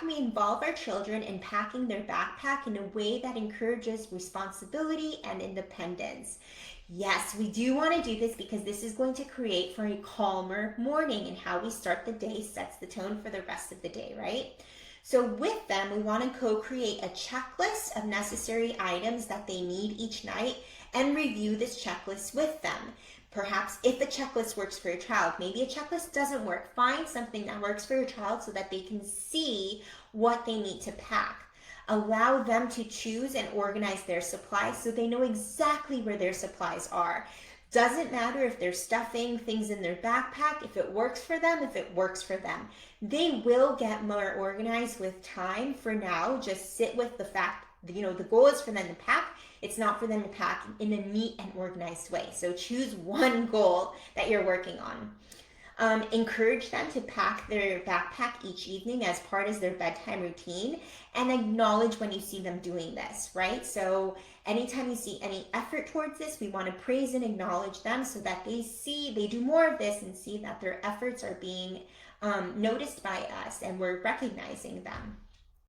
can we involve our children in packing their backpack in a way that encourages responsibility and independence? Yes, we do want to do this because this is going to create for a calmer morning, and how we start the day sets the tone for the rest of the day, right? So with them, we want to co-create a checklist of necessary items that they need each night and review this checklist with them. Perhaps if a checklist works for your child, maybe a checklist doesn't work. Find something that works for your child so that they can see what they need to pack. Allow them to choose and organize their supplies so they know exactly where their supplies are. Doesn't matter if they're stuffing things in their backpack. If it works for them, if it works for them. They will get more organized with time. For now, just sit with the fact, the goal is for them to pack. It's not for them to pack in a neat and organized way. So choose one goal that you're working on. Encourage them to pack their backpack each evening as part of their bedtime routine, and acknowledge when you see them doing this, right? So anytime you see any effort towards this, we want to praise and acknowledge them so that they do more of this and see that their efforts are being noticed by us and we're recognizing them.